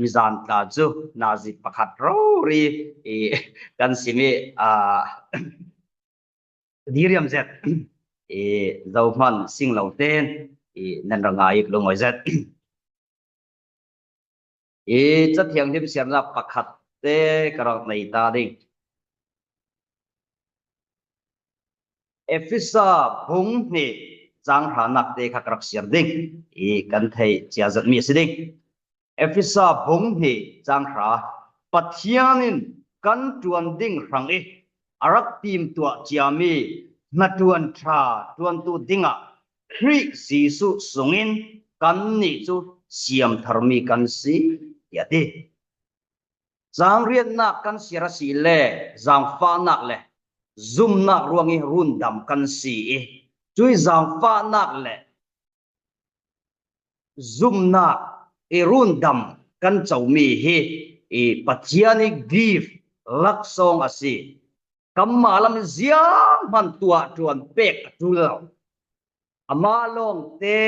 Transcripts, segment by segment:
mizan ta chu nazi pakhat ri kan simi diriam zet zauman sing lo ten nan rangai longoi zet chất thiang thêm xem ra pakhat te karok nei ta ding efisa bung ni chang hanak te khakrak siam ding kan thei chia zat mi siding efisa bung ni chang ha pathianin kan tuan ding rang arak tim tua chiami na tuan tha tuan tu dinga khri jisu sungin kan ni chu siam tharmi kan si ya đi giang riết nạc căn xìa xì lệ giang pha nạc lệ zoom nạc ruang run đam căn xì chui giang pha nạc lệ zoom nạc run đam căn chầu mi hi pathiani give lak song asi kamma lam ziang man tua tuan pek tu lo ama long te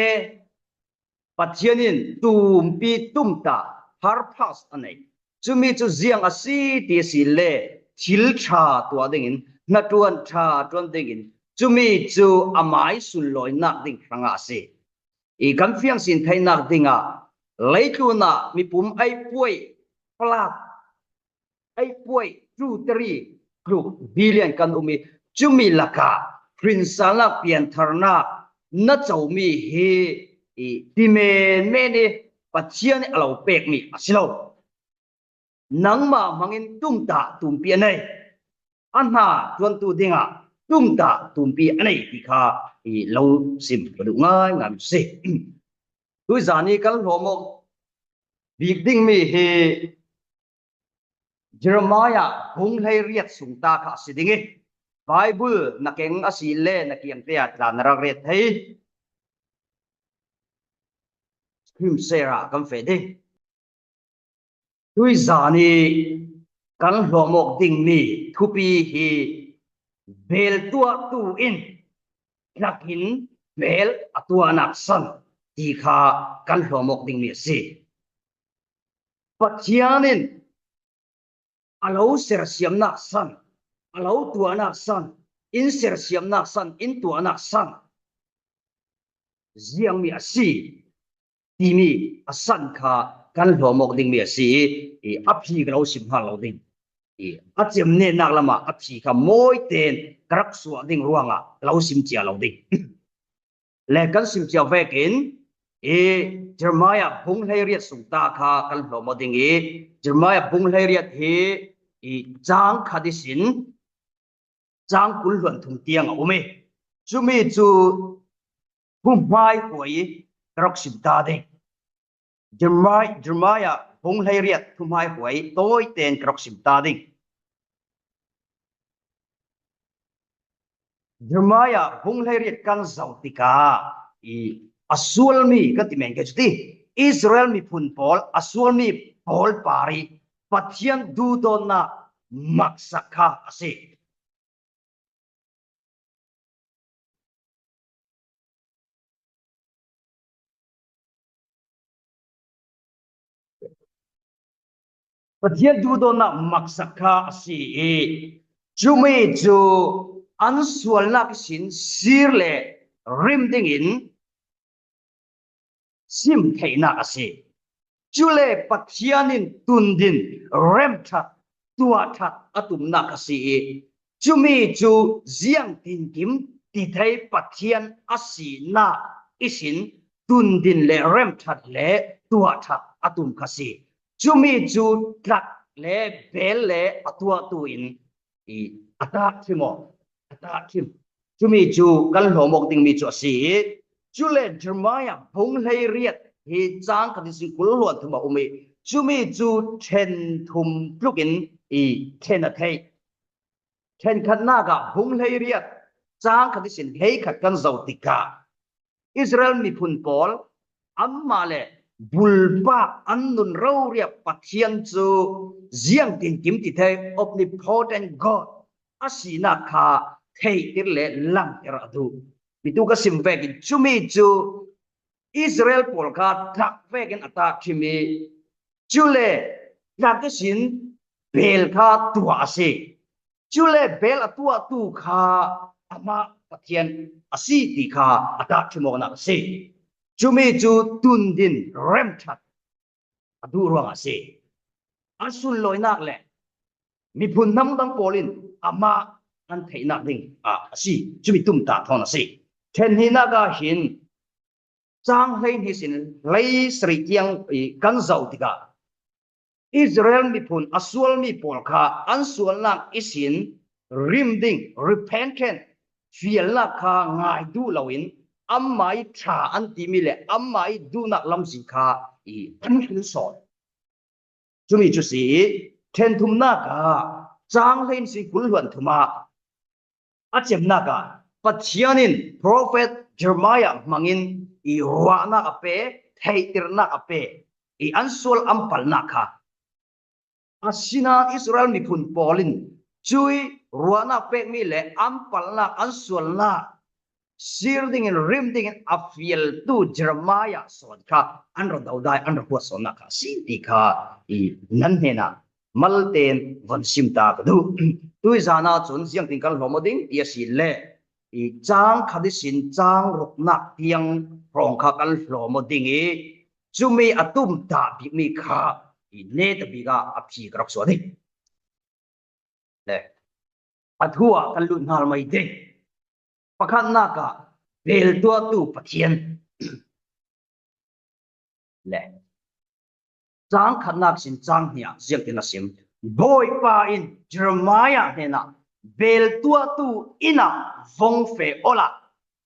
pathianin tum pi tum ta har pas anei chumi chu ziang asi ti si le thil tha tua dingin na tuan tha tuan dingin chumi chu amai sul loi nak ding ranga se kan fiang sin thai nak dinga leitu na mi pum ai puai plat ai puai 2-3 group billion kan umi chumi laka prince la pian tharna na chawmi he ti me ne pathian alo pek mi asilo nangma mangin tumta tumpi anai anha tuan tu dinga tumta tumpi anai ti kha lo sim padu ngai ngam se tu zani kal homo big ding mi he Jeremiah hung lai riat sungta kha sidingi Bible nakeng asile nakiang te at lanara ret hei Him Sarah kan fede tui zani kan hlomok ding mi thupi hi bel tua tu in nakin bel atua nak san ti kha kan hlomok ding mi si pathianin alo ser siam nak san alo tua nak san in ser siam nak san in tua nak san ziang mi asi timi asan kha kan hlomok ding mi si aphi glo sim ha lo ding achem ne nak lama aphi kha moi ten krak suwa ding ruanga lo sim chia lo ding le kan sim chia vekin Jeremiah bung lai riat sungta kha kan hlomok ding Jeremiah bung lai riat he chang khadisin chang kul luan thum tiang ome chumi chu humai koi krok sim ta ding Jeremiah hung lai riat thumai huai toi ten krok sim ta ding Jeremiah hung lai riat kan zautika asul mi kan ti meng ke chuti Israel mi phun pol asul mi pol pari pathian du don na maksakha ase pathian du don na maksakha ase chumi chu ansual nak sin sirle rim ding in sim theina ase chule pathianin tundin rem that tua that atum nak ase chumi chu ziang tin kim ti thai pathian asi na isin tundin le rem that le tua that atum kasi chumi chu trak le bel le atua tu in ata thimo ata thim chumi chu kan hlomok ding mi chu si chule Jeremiah bung lai riat he chang khadisi kul luan thuma umi chumi chu then thum plukin then a thei then khatna ga bung lai riat chang khadisin hei khat kan zautika Israel mi phun pol amma le bulpa annun ro ria pathian chu ziang tin kim ti thei omnipotent God asina kha thei tir le lang era du bitu ka sim vek chumi chu Israel pol kha thak vek in ata thimi chú lệ là cái xin bèl kha tua se chú lệ bèl là tua tu kha ama pathian asi ti kha ada thimo na se chú mi chú tun din rem that adu ruang se asul loi nak le mi phun nam dang polin ama an thei nak ding asi chú mi tum ta thon se then hi na ga hin chang lein hi sin lei sri tiang kan zau tika Israel mi phun asul mi pol kha an sual nak isin rim ding repentant fiel nak kha ngai du lawin amai tha an ti mi le amai du nak lam si kha an hin son chu mi chu si then thum na ka chang lein si kul huan thuma achem na ka pathianin prophet Jeremiah mangin ruwa na ape theitir na ape an sual ampal na kha asina Israel mi phun polin chui ruana pek mi le ampal na ansual na shielding and rimding and afiel tu Jeremiah son ka anro daudai anro ko son na ka sinti ka nan hena malten von simta ka du tui zana chun siang tingkal homoding ya si le chang khadisin chang rokna tiang rong kha kal homoding chumi atum ta bi mi kha ne ta biga aphi grok so ding le athua kan lu nal mai de pakhat na ka bel tua tu pathian le chang khanak sin chang nia ziak tin asim boy pa in Jeremiah ne na bel tua tu ina vong fe ola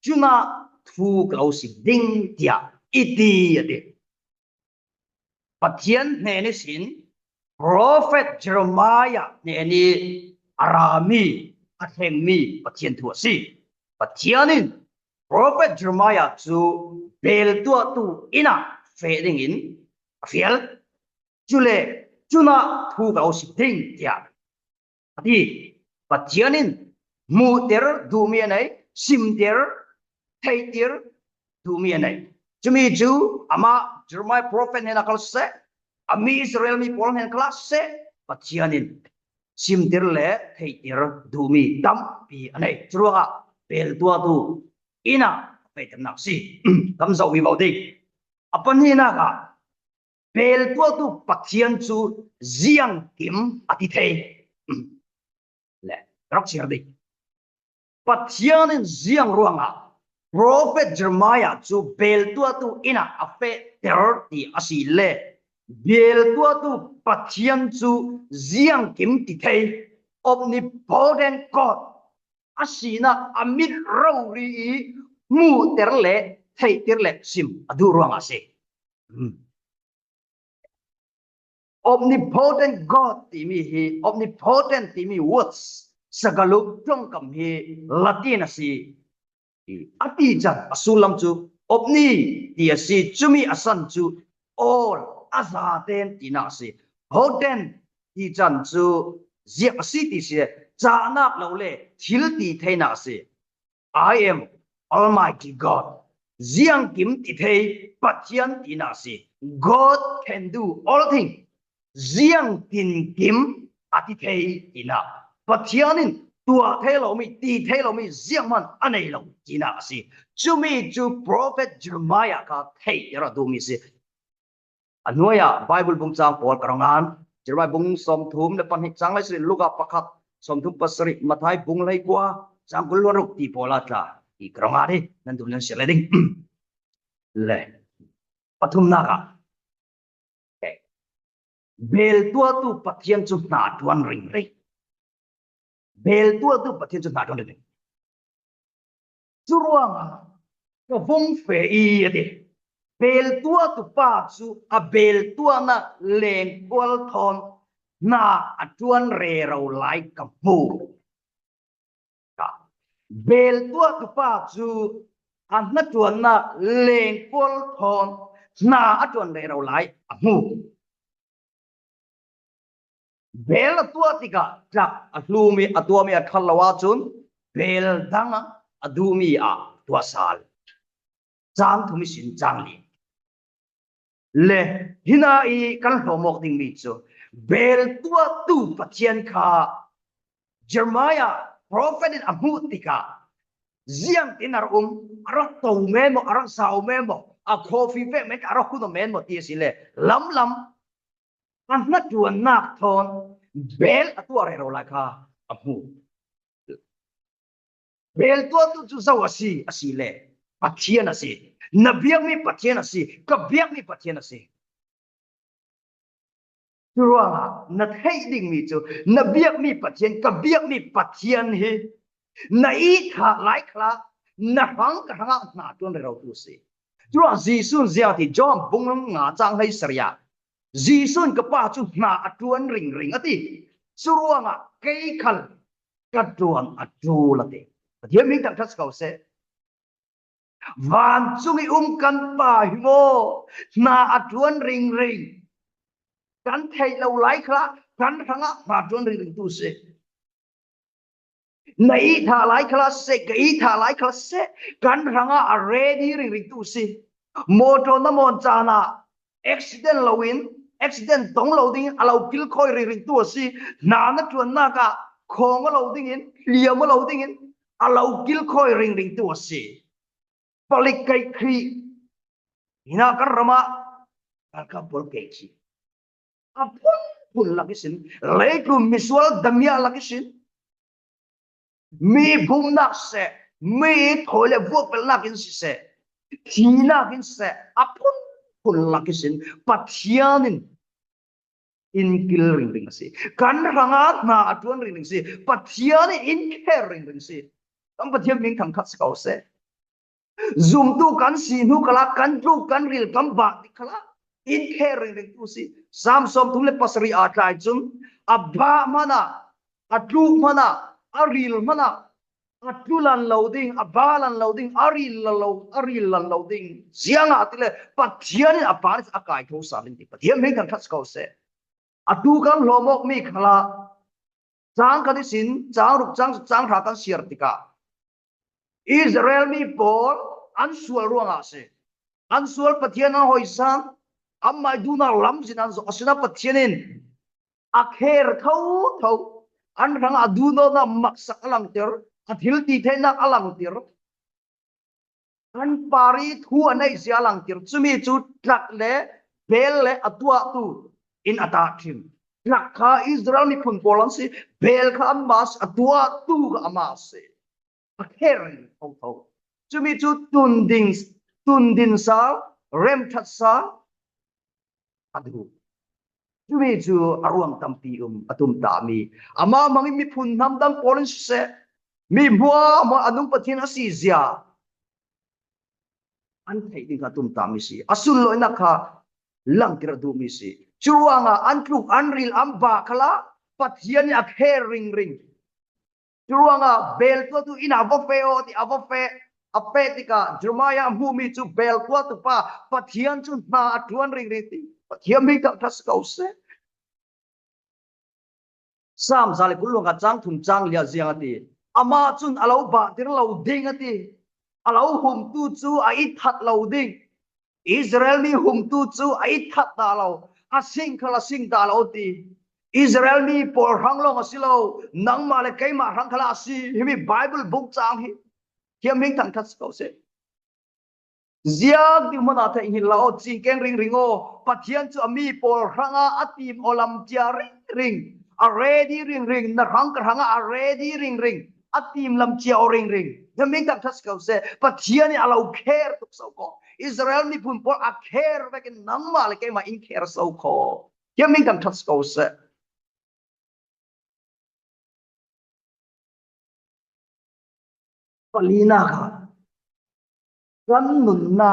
chuna thu klausi ding tia iti ade pathian ne ni sin prophet Jeremiah ne ni arami atheng mi pathian thu si pathianin prophet Jeremiah chu bel tua tu ina fe ding in fiel chule chuna thu gao si ding tia ati pathianin mu ter du mi nei sim ter thei ter du mi nei chumi chu ama Jeremiah prophet ne na kal se ami Israel mi pol hen class se pathianin sim ter le thei ter du mi tam pi anei chruwa bel tua tu ina pe tam nak si kam zau mi mau ding apan hi na ka bel tua tu pathian chu ziang kim ati thei le rok sir ding pathianin ziang ruanga prophet Jeremiah chu bel tua tu ina ape ter ti asi le bel tua tu pathian chu ziang kim ti thei omnipotent God asina amit rauri mu terle thei terle sim adu ruang ase omnipotent God ti mi hi omnipotent ti mi words sagaluk tong kam hi latin asi ati jan asulam chu opni ti asi chumi asan chu all azaten tina si hoten ti jan chu zia asi ti se chanak lo le thil ti theina si I am Almighty God ziang kim ti thei pathian tina si God can do all things ziang tin kim ati thei tina pathianin tua thei lo mi ti thei lo mi ziang man anei lo tina si chumi chu prophet Jeremiah ka thei ra du mi si anuaya Bible bung chang pol karangan Jeremiah bung som thum le pan hi chang lai sri luka pakhat som thum pasri mathai bung lai kwa chang kul ruk ti pola tla I karangari nan dulan sila ding le pathum na ka bel tua tu pathian chu na tuan ring ring bel tua tu pathian chu na tuan ring churuang ka vong fe I ade bel tua tu pa chu a bel tua na leng kwal thon na atuan re ro lai ka mu ka bel tua tu pa chu an na tuan na leng kwal thon na atuan re ro lai a mu bel tua tika jak ahlumi atuami athalawa chun bel danga adumi a tua sal chang thumi sin chang li le hina I kan homok ding mi chu bel tua tu pathian kha Jeremiah prophet in amutika ziang tinar arak tau memo arak sao memo a coffee ve mek arak kuno memo ti sile lam an na tuan nak thon bel atu are ro la kha amu bel tua tu chu zawasi asile pathian asi nabiak mi pathian asi kabiak mi pathian asi Ruanga na thei ding mi chu nabiak mi pathian kabiak mi pathian hi na I tha lai khla na hang ka hang na ton ro tu si Ruang Jisun zia ti John bung nga chang hai sarya Jisun ka pa chu na atuan ring ati suruanga kei khal ka tuang atu late pathian mi tang thas kau se van chungi kan pa hi mo na atuan ring kan thei lo lai khla kan hanga na ton ring tu se Nai tha lai khla se kai tha lai khla se kan ranga a ready ring tu si moto na mon chana accident lowin accident dong loading alo kil khoi ring tu si na tuan na ka khong loading in liam loading in alo kil khoi ring tu si palik kai khri ina ka rama ka bol kai chi apun pun lagisin leikum miswal damya lagisin mi bum nak se mi thole vok pel nakin se thinakin se apun pun lakisin pathianin in kil ring se kan ranga na atun ring se pathianin in care ring se am pathian ming thang khat skau se zoom tu kan si nu kala kan tu kan ril kam ba dikhala in care ring tu si samsom tumle pasri atlai chum abba mana atu mana aril mana atulan loading abalan loading aril loading sianga atile pathian aparis akai tho salin ti pathian me kan thas ko se atu kan lomok mi khala chang kan sin chang ruk chang tha kan siar tika Israel mi bol ansual ruanga se ansual pathian na hoisan amma duna lam sinan so asina pathianin akher thau an rang aduno na maksak alang ter athil ti thena alang ter an pari thu anai sia alang ter chumi chu tlak le bel le atua tu in ata thim tlak kha Israel mi phun polan si bel kha mas atua tu ga amas se akher thau chumi chu tundin sa rem that sa adu Jumi ju aruang tampi atum tami ama mangi mi phun nam dang polin se mi bua ma anung pathin asizia an thei ding atum tami si asul loina kha lang kira du mi si chuanga antluk anril amba khala pathian a kher ring chuanga bel to ina vofe o ti avofe apetika Jeremiah mu mi chu bel to pa pathian chu na atuan ring ti pathian mi ta thas kau se Sam zale kulunga chang thum chang lia ziang ati ama chun alo ba tir lo ding ati alo hum tu chu ai that lo ding Israel mi hum tu chu ai that da lo a sing khala sing da lo ti Israel mi por hang lo asilo nang ma le kai ma hang khala si himi Bible book chang hi hiam ming thang that ko se ziang di mana tha hi lao ching keng ring o pathian chu ami por hanga atim olam chia ring already ring na hang ka hanga already ring atim lam chia ring yamin tak thas ko se pathian ni alo kher tuk so ko Israel ni pun por a kher ba ken nang ma le ke ma in kher so ko yamin tak thas ko se palina ka kan nun na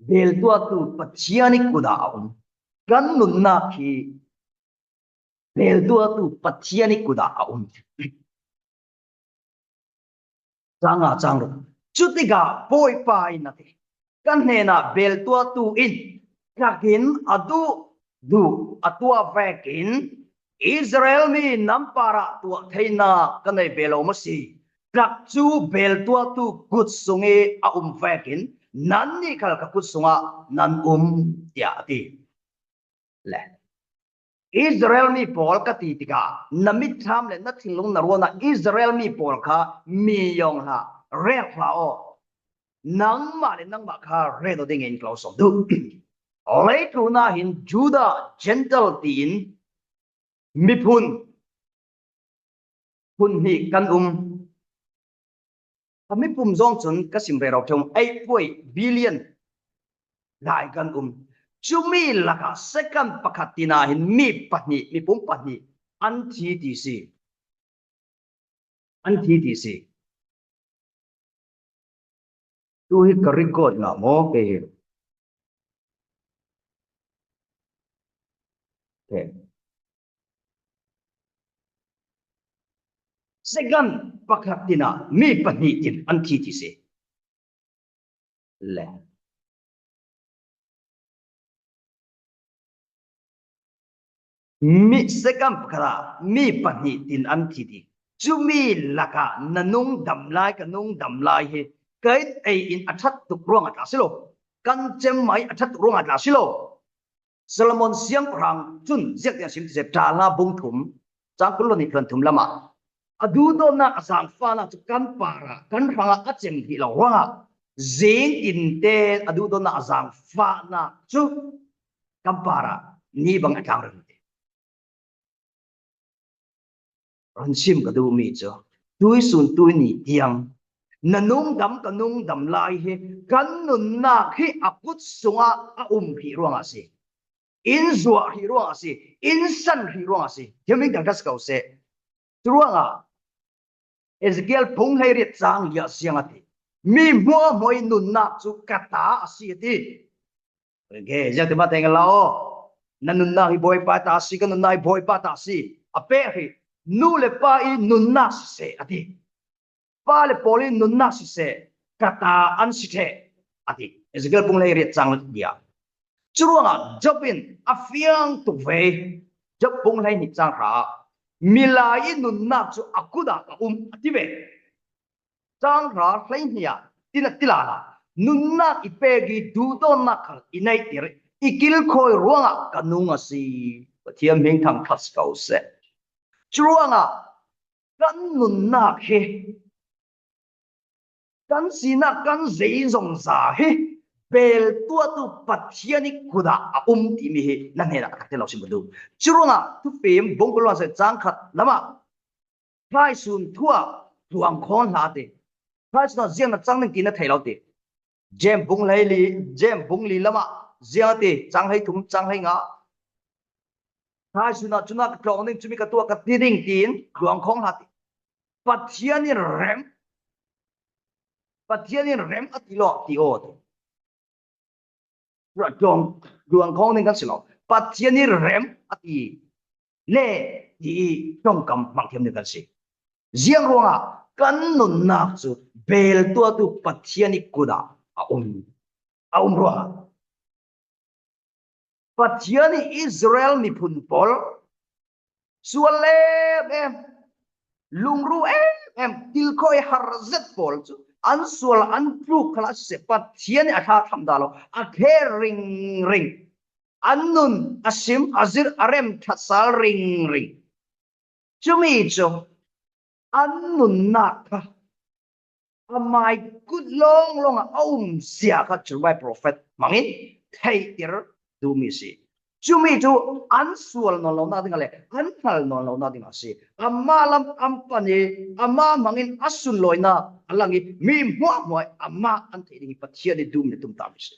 bel tua tu pathian ni kudaum kan nun na ki bel tua tu pathian ni kudaum chang ro chutiga boy pa inate kan hena bel tua tu in kakin adu du atua vekin Israel mi nampara tua theina kanai belo masi krak chu bel tua tu gut sunge a vekin nan ni kal ka put sunga nan ya ti le Israel mi Paul ka ti tika namit tham le na thilung na ro na Israel mi Paul kha mi yong ha re kha o nang ma le nang ma kha re do ding in close of du ole tu na hin Judah gentle tin mi phun hi kan mi pum zong chun ka sim re ro thong 8 billion lai kan Chumi laka second pakatina hin mi pahni mi pum pahni anti DC tu hi record na mo ke second pakatina mi pahni in anti DC le mi second pakara mi pahni tin anti di Chumi laka nanung damlai kanung damlai he kai ai in athat tu ruang at asilo kan chem mai athat ruang at asilo Solomon siang prang chun zek ya sim se tala bung thum chang kulon ni kan thum lama adu do na asang fa na chu kan para kan ranga achem hi lo wa zing in te adu do na asang fa na chu kan para ni bang atang ron sim ka du mi cho tui sun tui ni tiang nanung dam lai he kan nun na khi aput sunga a hi ruang ase in zua hi ruang ase in san hi ruang ase yaming da das kau se ruanga Ezekiel phung hai ri chang ya siang ati mi mo moi nun na chu kata ase ti ge ja te ba teng lao nanun na hi boy pa ta si kan nai boy pa ta si ape hi nu le pa I nun na se ati pa le poli nun na se kata an si the ati Ezekiel phung lai ri chang dia churuanga jopin afiang tu ve job phung lai ni chang ra milai nun na chu akuda ka ati ve chang ra lai nia tilala nun na ipegi du don na khal inai tir ikil khoi ruanga kanunga si pathiam meng thang khas kau se churuanga kan nun na he kan sina kan zei zong za he bel tua tu pathiani kuda ti mi he nan he la ka te lo sim du churuanga tu pem bongkolwa se chang khat lama phai sun thua tuang khon la te phai sun jiang na chang ning ti na thai lo te jem bung li lama jiang te chang hai thum chang hai nga phai sun na chuna ka tong ning chumi ka tua ka ti ding tin tuang khon la te pathiani rem atilo ti o ra dong duang khong ning kan silo pathiani rem ati le ti tong kam mang them ni kan si jiang ronga kan nun na chu bel tua tu pathiani kuda ro pathiani Israel ni phun pol suale em lungru em til khoi harzet pol chu an sual an pru khala se pathiani atha tham dalo a the ring annun asim azir arem thasal ring chumi cho annun na kha amai good long sia kha chulbai prophet mangin thai tir du mi si chumi chu an sual no lo na dingale an thal no lo na ding si amma lam ampani amma mangin asun loina alangi mi mo amma an thai ding pathiani dum ne tum ta mi si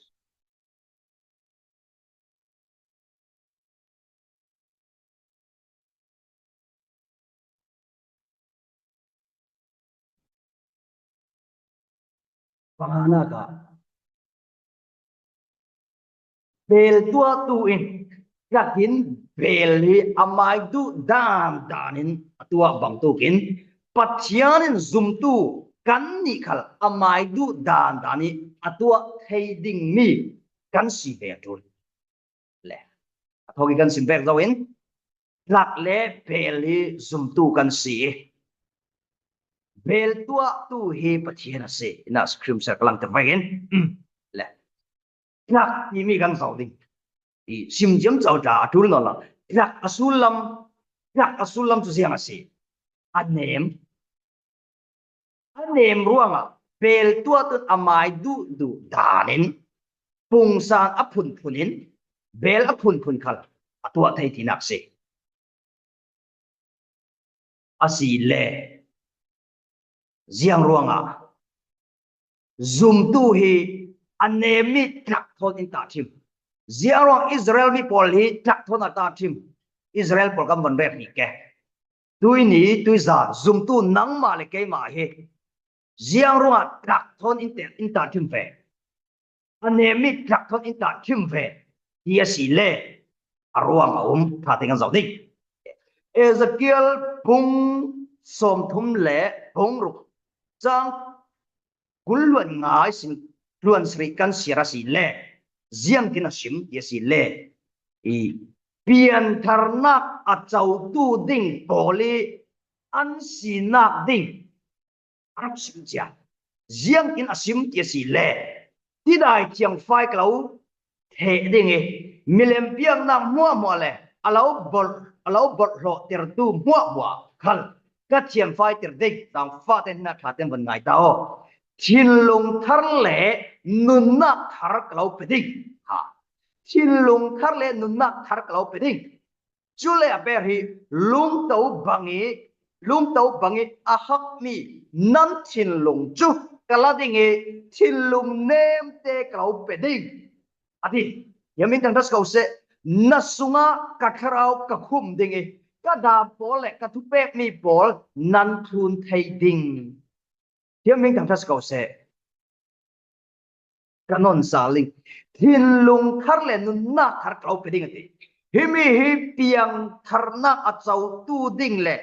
pangana ka bel tua tu in kakin bel hi amai du danin tua bang tu kin pathianin zum tu kan ni khal amai du dani atua heading mi kan si ve tu le thogi kan sin ve zawin lak le bel hi zum tu kan si bel tua tu hi pathian ase na scream sa kalang te vain Rak ini kan sauding. Sim jam jauh dah atur nolah. Rak asulam tu siang asi. Anem ruang bel tua tu amai du danin. Pungsan apun punin. Bel apun pun kal. Atua thay tinak si. Asi le. Siang ruang Zoom tu hi anemi trak thon in ta tim. Ziarong Israel mi pol hi trak thon ta tim. Israel pol kam ban rep ni ke. Tui ni tui za zoom tu nang ma le ke ma hi. Ziarong trak thon in ta tim ve. Anemi trak thon in ta tim ve. Ia si le arwang tha tengan zau ding. Ezekiel pung som thum le pung ruk chang kulwan ngai sin luan sri kan sirasi le ziang tina sim yesi le pian tharnak achau tu ding poli an sinak ding arab sim cha ziang kin asim yesi le tidai chiang fai klau the ding milem piang na mo le alau bol ro ter tu mo khal ka chiang fai ter ding dang fa ten na tha ten ban ngai tao Chin lung thar le nun nak thar kalau peding ha chin lung thar le nun nak thar kalau peding chule aberhi lung tau bangi ahak mi nan chin lung chu kaladinge chin lung nem te kalau peding adi yamin tang das kau se nasunga katharau kakhum dinge kada pole katupe mi pol nan thun thai ding Hiệp minh thằng thất cầu sẽ kanon saling thiên lung khar le nun na khar klau pe ding ati himi hi piang tharna achau tu ding le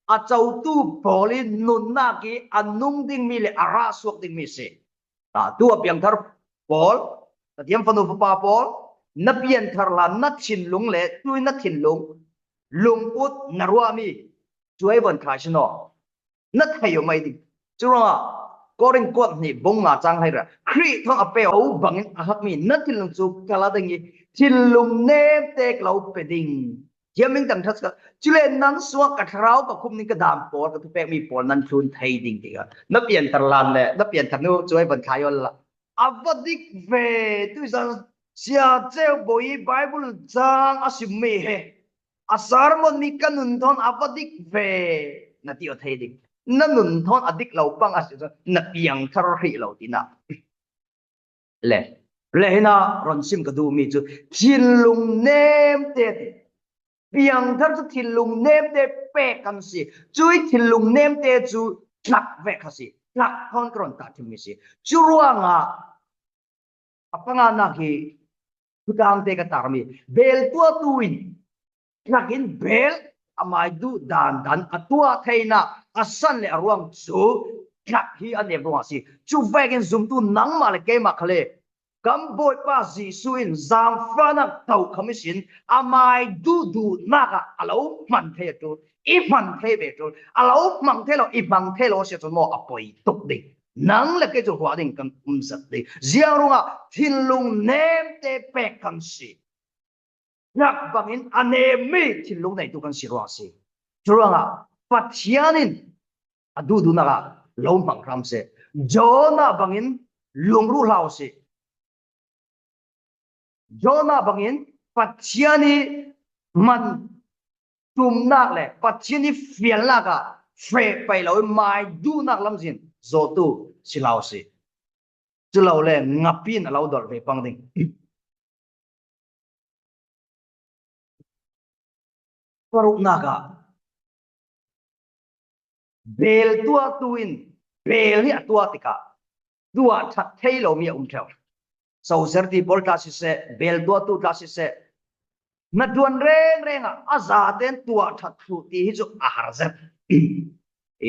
achau tu poli nun na ki anung ding mi le ara suak ding mi se ta tu piang thar pol ta tiam fanu pa pol na pian thar la na chin lung le tu na thin lung ut narwa mi chuai bon khai shno na thayo mai ding chura Koring kot ni bonga chang hai ra khri thong ape au bangin ahak mi natil lung chu kala dangi thilum ne te klau peding jaming tang thas ka chule nan suwa ka thrau ka khum ni ka dam por ka pek mi por nan thun thai ding ti ga na pian tar lan le na pian tar nu chuai ban khayol la avadik ve tu sa sia cheu boi bible chang asim me he asar mon mi kanun thon avadik ve na ti o thai ding na nun thon adik lau pang as na piang thar hi lau tina le na ron sim ka du mi chu thin lung nem te piang thar chu thin lung nem te pe kan si chui thin lung nem te chu tlak ve kha si tlak thon kron ta thim mi si chu ruanga apanga na ki tukang te ka tar mi bel tua tuin tlakin bel amai du dan atua theina asan le arwang chu tlak hi ane ruang si chu vegin zum tu nang ma le ke ma khale kam boy pa ji suin zam fana tau khamisin amai du naga alo man the tu I man the be tu alo man the lo I man the lo se tu mo apoi tok ding nang le ke chu hwa ding kam sat ding ziarunga thinlung nem te pe kan si yak bangin ane me thinlung nei tu kan si ruang si churanga pathianin adu naga lo mang ram se jona bangin lungru lau se Jona bangin pathiani man tum nak le pathiani fian la ka fe pai lo mai du nak lam jin zo tu silau si chilo le ngapin alo dol ve pang ding paruk naga bel tua tuin bel hi atua tika dua that thailo mi thel so serti bolta si se bel dua tu ta si se na duan reng aza ten tua that thu ti hi chu ahar zet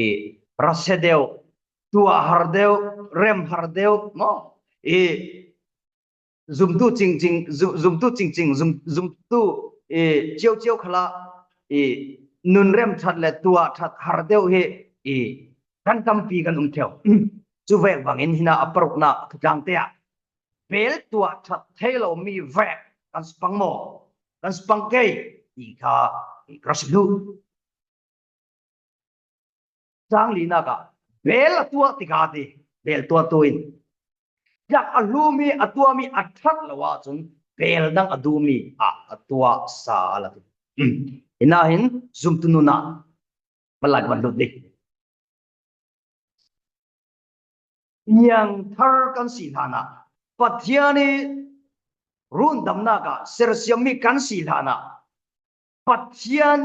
e rasedeu tua hardeu rem hardeu mo e zum tu ching zum tu e chiao khala e nun rem that le tua that hardeu he e kan tam pi kan thel chu ve bangin hina aparuk na thang te bel tua that thelo mi vek kan spang mo kan spang ke i kha kraslu sang li na ka bel tua tika ti bel tua tuin yak alumi atua mi athat lawa chung bel dang adumi atua sa la ina hin zum tununa malak bandut di yang thar kan si thana pathiani run damna ka sersiami kan si thana pathian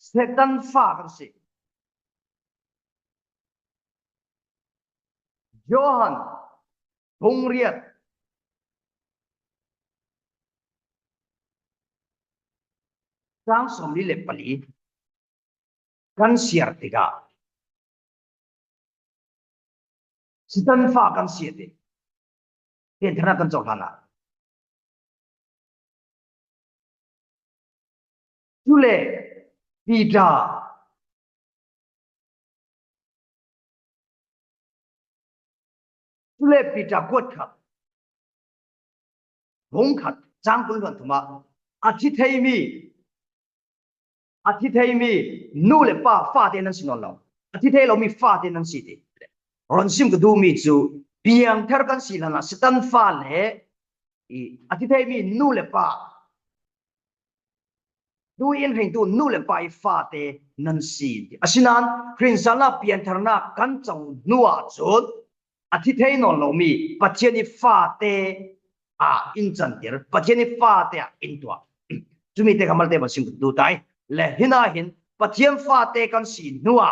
setan fa kan si Johan Hungriat sang somli le pali kan siar tiga setan fa kan siete Tentara kan Johana Jule Pida Jule Pida kuat khat Hong khat Jang kun luan thuma Athithei mi nu le pa fa de nan sinon lo Athithei lo mi fa de nan si de ron sim ka du mi chu biang thar kan si lana setan fa le Athithei mi nu le pa du in hring tu nu le pa fa de nan si asinan krin sala pian tharna kan chang nuwa chut Athithei non lo mi pathiani fa de in chan dir pathiani fa de in tua chumi te kamal te ba sim du tai le hina hin pathian fa te kan si nuwa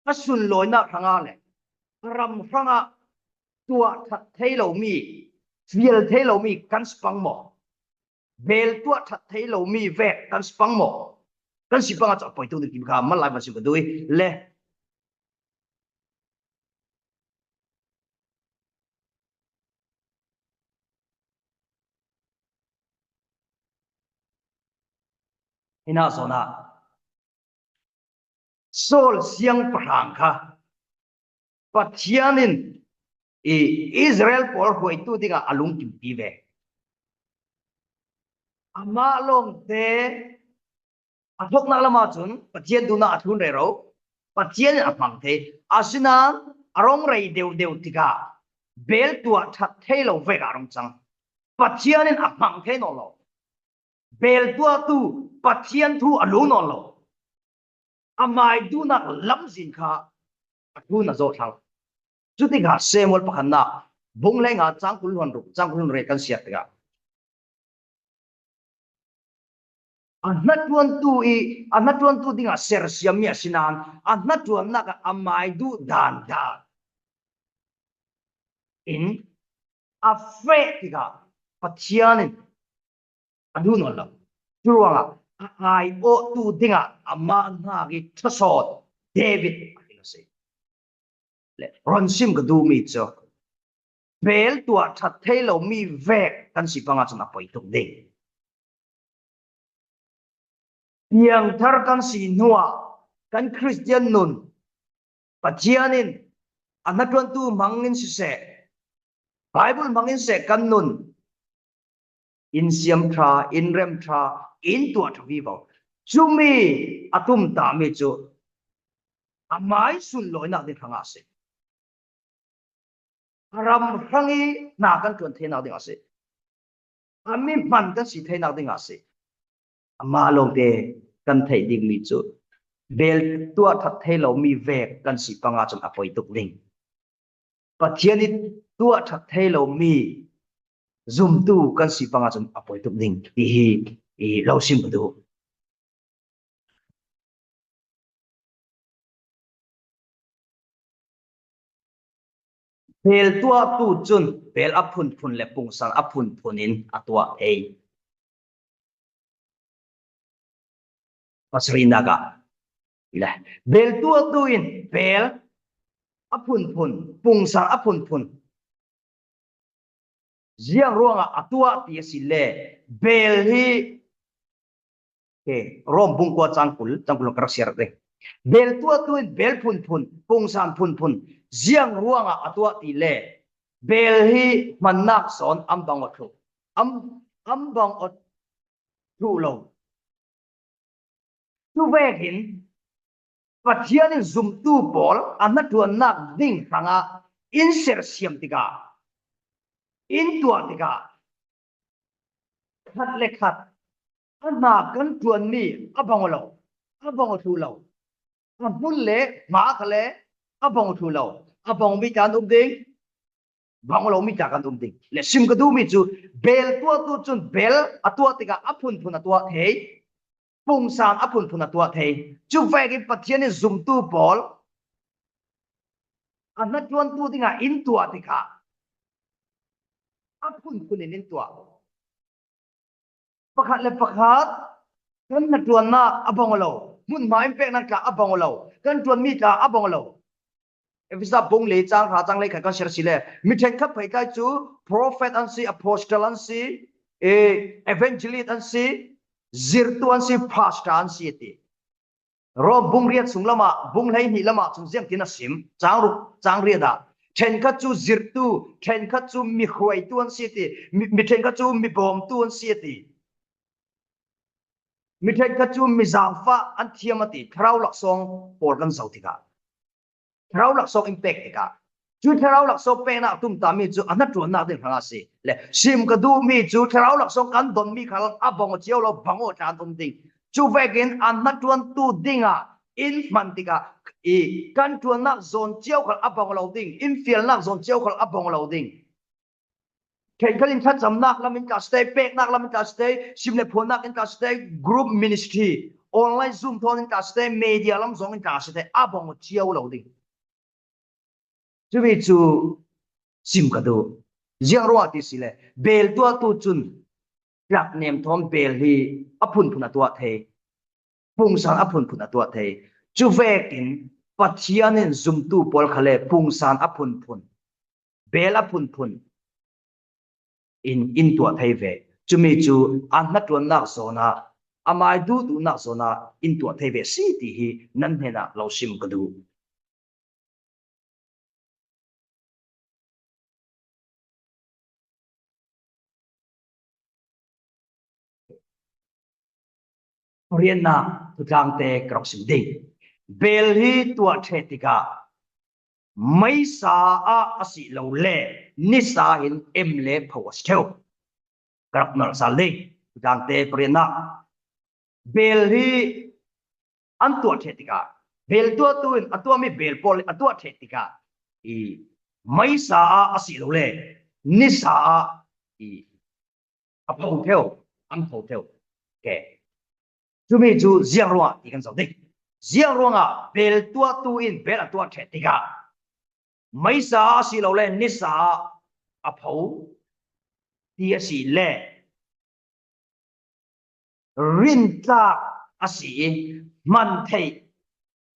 asun loina thanga le ram thanga tua that thailo mi fiel thailo mi kan spang mo bel tua that thailo mi ve kan spang mo kan sipanga cha poi tu ni kim kha mal lai ba sim du le hina zona sol siang prang kha pathianin Israel por hoi tu dinga alung kim pi ve ama long te athok na lama chun pathian du na athun re ro pathian apang the asina arong rei deu tika bel tua that thailo ve ga rong chang pathianin apang the no lo bel tua tu pathian thu alu no lo amai du na lam jin kha athu na zo thang chuti ga semol pakhan na bung le nga changkul hon ru changkul re kan siat ga anatuan tu dinga ser siamia sinan anatuan na ka amai du dan da in afraid tiga pathianin adu no la chuwa ai o tu dinga amma na gi thasot David se le ron sim ga du mi cho bel tua that thailo mi vek kan si panga chana poi tuk ding yang thar kan si nuwa kan Christian nun pathianin anatuan tu mangin si se Bible mangin se kan nun in siam tra in rem tra in tua thawi bo chumi atum ta me chu amai sun loi na de thanga se ram phangi na kan tuan the na de ase ami man kan si the na de ase ama long te kan thei ding mi chu bel tua that thailo mi vek kan si panga cham apoi tuk ling pathiani tua that thailo mi zum tu kan si panga cham apoi tuk ling hi lo sim du bel tua tu chun bel aphun phun le pung sang aphun phunin atwa ei pasri naga ila bel tua tu in bel aphun phun pung sang aphun phun ziang ruanga atwa ti sile bel hi ke rom bung kwa changkul kar siar de bel tua tu in bel phun phun pung sang phun phun ziang ruanga atwa ti le belhi manak son ambang othu ambang ot thu lo tu vekin pathian zum tu bol anna tu nak ding tanga insertion tiga in tua tiga khat le khat anna kan tuan ni abang lo abang thu lo abun le ma khale abang thu lo abang mi kan ding bang lo mi kan ding le sim ka du mi chu bel tua tu chun bel atua tiga apun phun atua thei pung san apun phun atua thei chu ve ki pathian zum tu bol anna tuan tu tinga in tua tiga apun phun in tua pakhat le pakhat kan na tuan na abang lo mun ma impact na ka abang lo kan tuan mi ka abang lo evisa bong le chang ha chang le kha kan share sile mi then khap phai kai chu prophet an si apostle an si evangelist an si zirtu an si pastor an si ti ro bung riat sung lama bung lai ni lama chung jeng tin a sim chang ru chang ria da then kha chu zirtu then kha chu mi khoi tu an si ti mi then kha chu mi bom tu an si ti mi then kha chu mi zang fa an thiamati thrau lak song por kan zau tika thrau lak song impact tika chu thrau lak so pe na tum ta mi chu anat ron na den phanga si le sim ka du mi chu thrau lak song kan don mi khal abong chiao lo bango chan tum ding chu vekin anat ron tu dinga in man tika e kan tu na zon chiao khal abong lo ding in fiel na zon chiao khal abong lo ding Khen kalin that jam nak lamin ka stay pek nak lamin ka stay simle phone nak in ka stay group ministry online zoom thon in ka stay media lam zong in ka stay abong chiao lo ding chu bi chu sim ka do jiang ro ati sile bel tua tu chun rak nem thom bel hi apun phuna tua the pung san apun phuna tua the chu vekin pathianin zum tu pol khale pung san apun phun bel apun phun in tua thei ve chu mi chu an na tuan nak zona amai du nak zona in tua thei ve si ti hi nan hena lo sim ka du rian na tu tlang te krok sim ding bel hi tua the tika mai sa a asi lo le ni sa hin em le phawas theu krok nal sa le tu tlang te rian na bel hi an tua the tika bel tua tu atua mi bel pol atua the tika i mai sa a asi lo le ni sa a i a phau theu an phau theu ke chu mi chu jiang ro ti kan zau ding jiang ro nga bel tua tu in bel atua the tika mai sa si lo le ni sa a phau ti si le rin ta asi man thei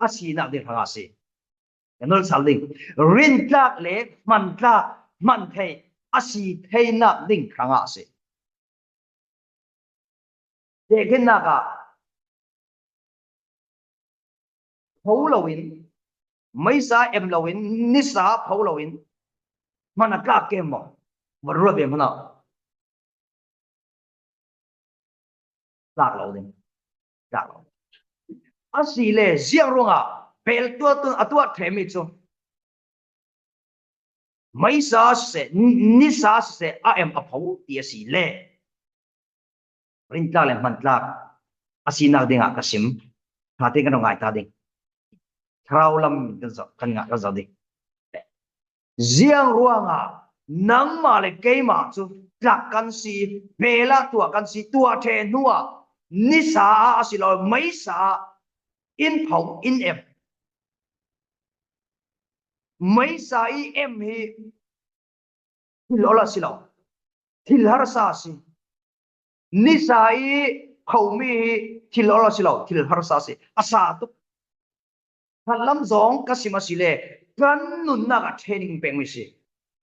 asi na de phanga si kanol saling rin ta le man thei asi thei na ding phanga si de gen na ka phau lowin mai sa em lowin ni sa phau lowin mana ka ke mo ro be mana lak lo ding lak lo asi le jiang ro nga bel tua tu atua the mi chu mai sa se ni sa se a em a phau ti si le rin tla le man tla asi na ding a kasim ha te kan ngai ta ding thrau lam kan nga ka za ding jiang ro nga nang ma le ke ma chu tlak kan si bela tua kan si tua the nuwa ni sa asi lo mai sa in phau in em mai sa i em hi lo la si lo thil har sa si ni sa i khau mi thil lo la si lo thil har sa si asa tu lam zong ka sima si le kan nun na ka training peng mi si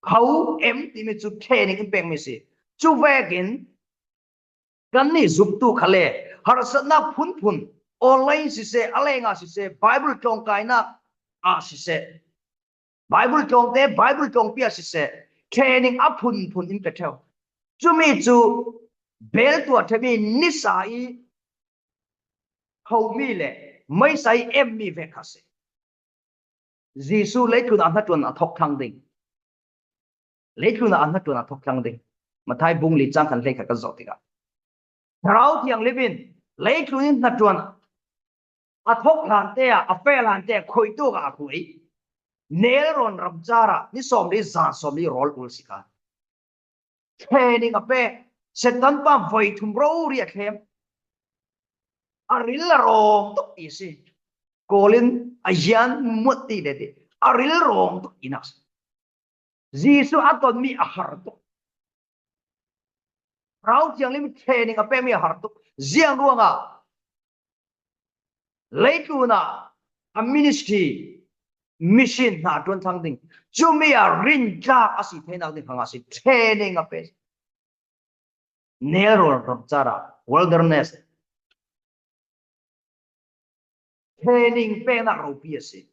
khau em ti mi chu training peng mi si chu vegin kan ni zup tu khale har sa na phun phun online si se alenga si se bible tong kai na a si se bible tong te bible tong pia si se training apun pun in petel chumi chu bel tua themi nisai homi le mai sai em mi ve khase Jisu lấy na tuan athok thang ding lấy na tuan athok thang ding mathai bung li chang kan le kha ka zotika rau thiang levin lấy na tuan athok lan te a fe lan te khoi tu ga khoi nel ron ram chara ni som li za som li rol ul sika training ape setan pa voi thum ro ri a khem aril ro to isi Colin ayan muti dede aril rong to inas Jisu aton mi ahar to rau chiang lim training ape mi ahar to jiang ruanga leituna a ministry mission na don thang ding chumi a rin ja asi thena ding hanga si training ape nero chara wilderness training pe na ro pi ase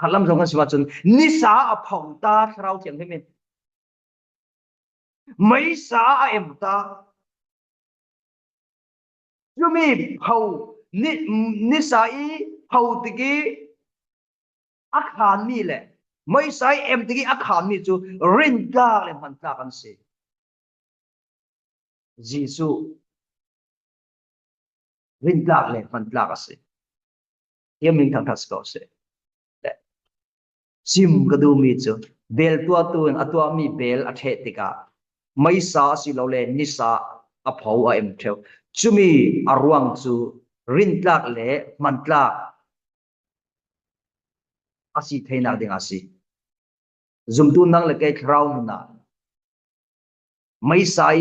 khalam jong siwa chun nisa a phau ta rau chiang hemen mai sa a em ta chumi phau nisa i phau tigi akhan mi le mai sai em tigi akhan mi chu rin ga le man ta kan se Jisu rin ga le man ta ka se yem ning thang thas ko se sim ga du mi chu bel tua tu atwa mi bel a the tika mai sa si lo le ni sa a phau a em theu chumi arwang chu rin tlak le man tlak asi theina ding asi zum tu nang le ke khrau na mai sai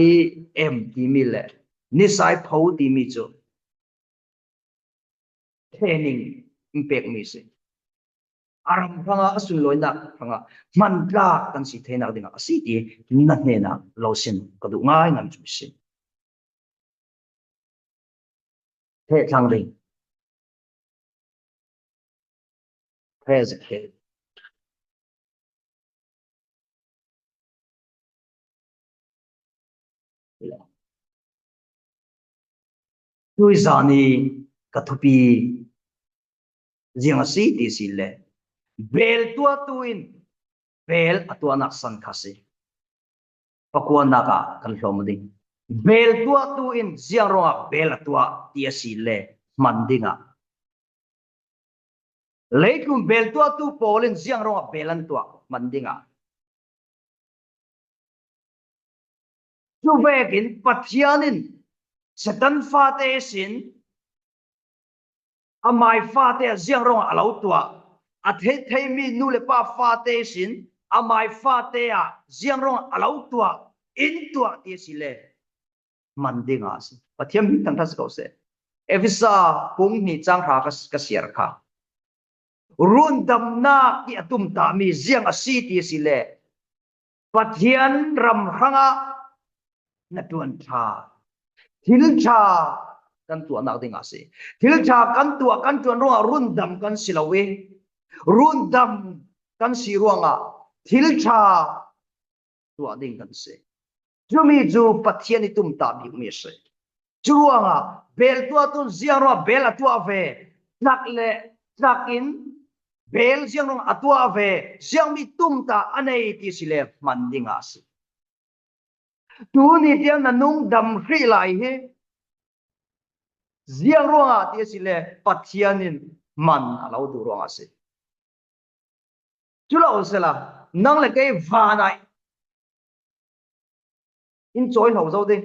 em ti mi le ni sai phau ti mi chu training impact mi se aram phanga asul loina phanga man tlak kan si theina ding asi ti na ne na lo sin ka du ngai ngam chu sin thế thang ding present tôi zani kathupi jiang si ti si le bel tua tuin bel atua nak san khase pakwa naka kan hlom ding bel tua tuin jiang ronga bel atua ti si le mandinga leikum bel tua tu polin jiang ronga belan tua mandinga chu vekin pathianin setan fate sin amai fate jiang ronga alo tua a thei mi nu le pa fate sin amai fate a jiang ronga alo tua in tua ti si le mandinga si pathiam mi tang thas ko se evisa pung ni chang kha ka siar kha run dam na ki atum ta mi jiang a si ti si le pathian ram hanga na tuan tha thil tha kan tua nak ding ase thil tha kan tua kan tuan ro run dam kan silawe run dam kan si ruanga thil tha tua ding kan se chumi ju pathian itum ta bi mi se chuanga bel tua tu jiang ro bel atua ve nak le nakin bel jiang ro atua ve jiang mi tum ta anei ti sile mandinga se tu ni tiang na nung dam khri lai he jiang ro a ti sile pathianin man alo du ro ase chulo sela nang le ke va nai in join ho zo ding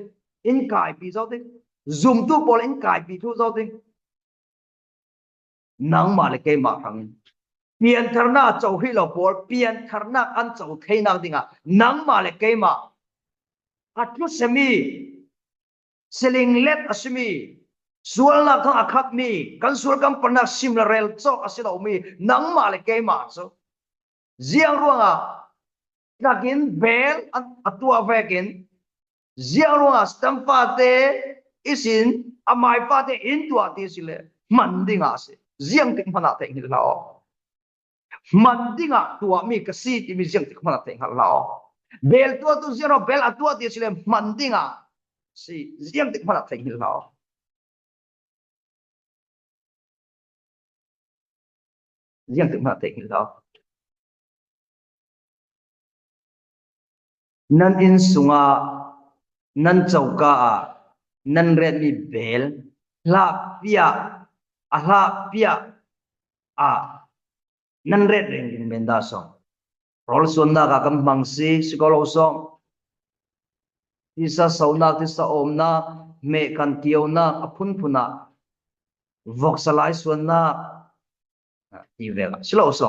in kai pi zo ding zoom tu pol in kai pi thu zo ding nang ma le ke ma phang pian tharna chau hi lo pol pian tharna an chau theina dinga nang ma le ke ma atlu semi seling let asmi sualna ka akhak mi kan sul kam pana simla rel chok asilo mi nang ma le ke ma so jiang ruanga lakin bel atua vekin jiang ruanga stampa te isin amai pa te in tua ti sile mandinga se jiang ting phana te ni lao man dinga tua mi kasi ti mi jeng ti khona te halao bel tua tu zero bel atua ti sile man dinga si jeng ti khona te halao jeng ti khona te halao nan in sunga nan chauka a nan red mi bel la pia a la pia a nan red reng ding benda so rol sonna ka kam mangsi sikolo so tisa sauna tisa omna me kan tiona apun puna voxalai sonna ti vega silo so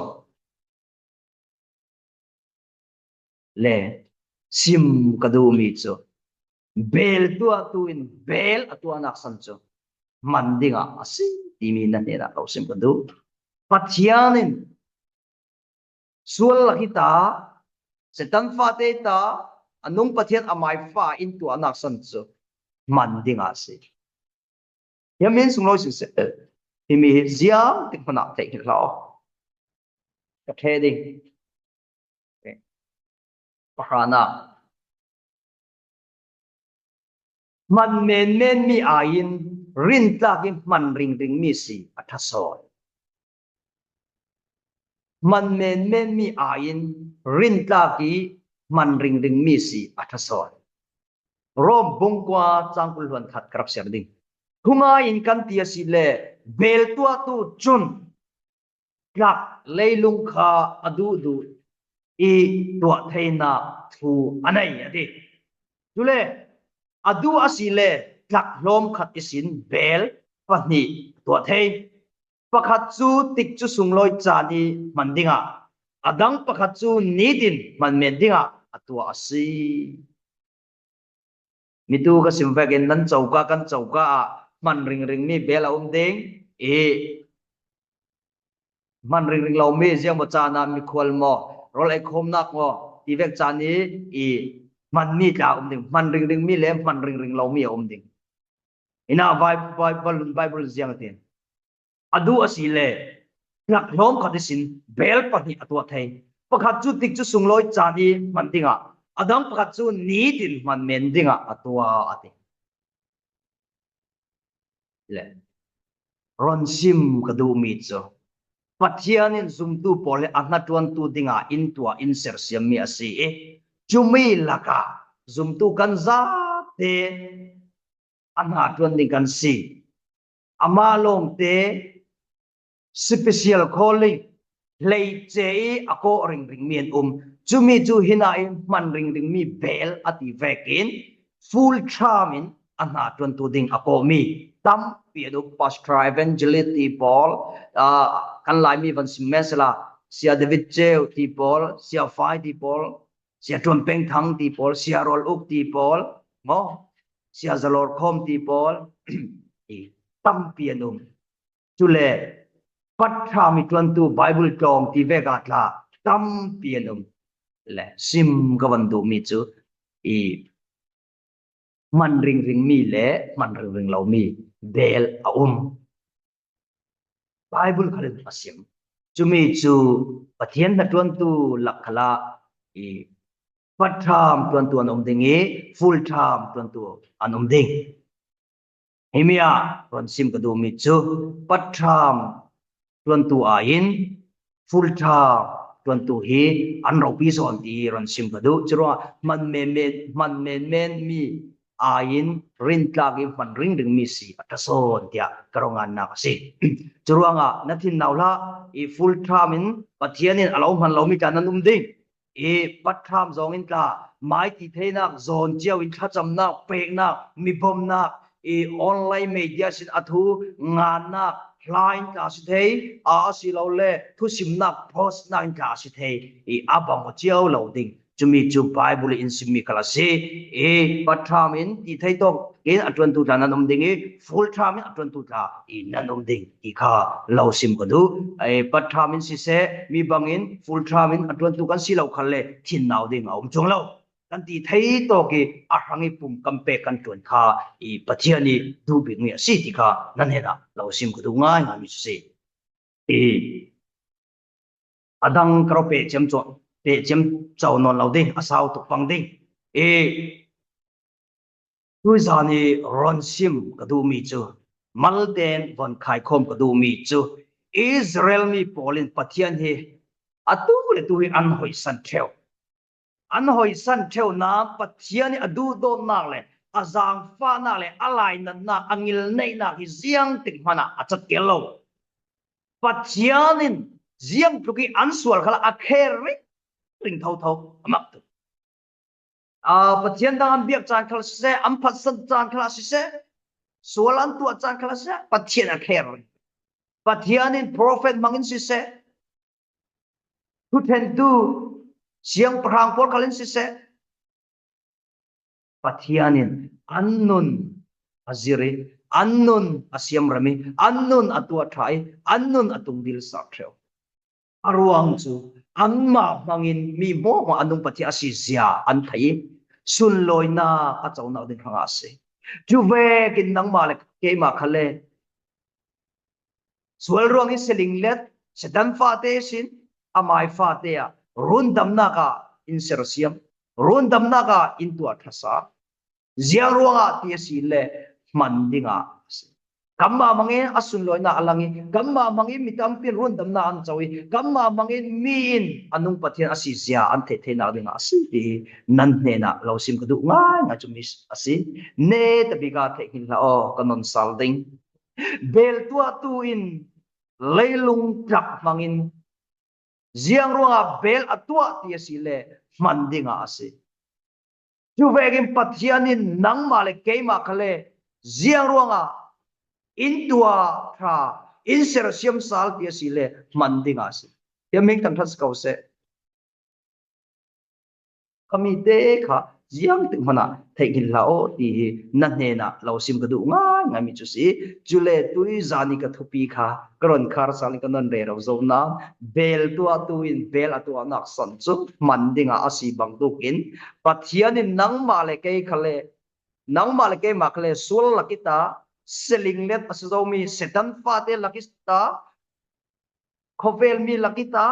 le sim kadu mi cho bel tua tu in bel atua nak san cho mandinga asi timi na nera ko sim kadu pathianin sual kita setan fate ta anung pathian amai fa into anak san cho mandinga asi yamin sunglo si se himi ziam tik pana te lo ka theding pahana man men mi ain rin ta ki man ring mi si athasoy man men mi ain rin ta ki man ring mi si athasoy rom bungkwa changkul hon khat krap ser ding hunga in kan tia si le bel tua tu chun klak leilung kha adu du i tua theina thu anai ade tule adu asile klak lom khat isin bel pani tua thei pakhat chu tik chu sungloi chani mandinga adang pakhat chu nidin manmen dinga atua asi mitu ka simvagen nan chauka kan chauka man ring mi bela ding e man ring lo mi jiang bo chana mi khol mo rol ai khom nak mo ti vek chani e man mi ta ding man ring mi le man ring lo mi ding ina bible jiang tin adu asile klak lom khadisin bel pani atwa thai pakhat chu tik chu sungloi chani mandinga adang pakhat chu nidin man mendinga atwa ati le ron sim kadu mi cho pathianin zumtu pole anna tuan tu dinga in tua inser siam mi asi e chumi laka zumtu kan za te anna tuan ding kan si amalong te special calling lei che ako ring mien chumi chu hina in man ring mi bel ati vekin full charmin anna tuan tu ding ako mi tam piedo pastor evangelist ti Paul kan lai mi van semesla sia David Cheo ti Paul sia Fai ti Paul sia Tuan Peng Thang ti Paul sia Rol Uk ti Paul mo sia Zalor Khom ti Paul tam piedo chule pathami tuan tu Bible tong ti vegatla tam piedo le sim gawandu mi chu man ring mi le man ring lo mi bel Bible khalin asim chumi chu pathian na tuan tu lakhala patham tuan tu anom dingi full time tuan tu anom ding himia tuan sim kadu mi chu patham tuan tu ain full time tuan tu hi anro pi son ti ron sim kadu chro man men mi ain rin tlagi man ring mi si atason tia karongan na kasi churuanga nathin naula i full time in pathianin alo man lo mi tan ding e patham zong in tla mai ti thenak zon chiao in thacham na pek na mi bom na e online media sin athu ngan na line ka si thei a si lo le thu sim na post na in ka si thei e abang chiao lo ding chumi chu Bible in simi kala se e patham in ti thei tok in atun tu tan nom ding e full time in atun tu ta in nanom ding ti kha lo sim ko du e patham in si se mi bang in full time in atun tu kan si lo khalle thin naw ding om chong lo kan ti thei to ki ahangi pum kampe kan tun kha e pathiani du bi ngi si ti kha nan he da lo sim ko du ngai nga mi se e adang karo pe chem chau non lo ding asau to pang ding tu zani ron sim kadu mi chu malden von khai khom kadu mi chu Israel mi polin pathian hi atu le tu an hoi san theo na pathian ni adu do na le azang fa na le alai na angil nei na hi ziang tik mana achat kelo pathianin ziang pluki ansual khala akheri ring thau amak tu pathian dang ambiak chan khala se am phasan chan khala se sualan tu chan khala se pathian akheri pathianin prophet mangin se tu ten tu siang perang por kalian se pathianin annun aziri annun asiam rami annun atua thai annun atung dil sakreo aruang chu amma mangin mi mo anung pathi asizia an thai sun loina a chawna din khanga se juve kin nang malek ke ma khale sual ruang is seling let sedan fate sin amai fate ya rundam naka insersiam rundam naka intu athasa ziang ruanga ti si le mandinga kamma mangin asun loina alangi kamma mangin mitampin rundam na an chawi kamma mangin min anung pathian asizia an the na dinga asi nan ne na losim kadu nga chumis asi ne tabiga the hin la o kanon salding bel tua tu in leilung trak mangin ziang ruanga bel atua ti si le mandinga asi juvegin pathianin nang male keima khale ziang ruanga intua tra insersiam sal ti sile mandinga si ya meng tang thas kau se kami te kha ziang tik mana thegin lao ti na ne na lo sim ka du nga mi chu si jule tui zani ka thupi kha kron khar sal ka non re ro zo na bel tua tu in bel atua nak san chu mandinga asi bang tu kin pathianin nang male ke khale nang male ke makle sul lakita seling let asomi setan fate lakista khovel mi lakita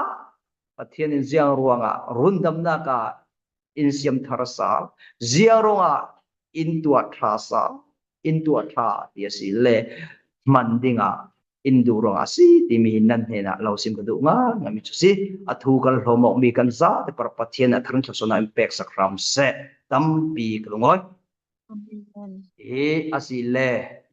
pathian in ziang ruanga rundam na ka insiam tharasa ziang ruanga intua thasa intua tha yasi le mandinga induro asi timi nan hena lausim kadu nga ngami chusi athu kal homok mi kan za te par pathian atharun thosona impact sakram se tampi klungoi asi le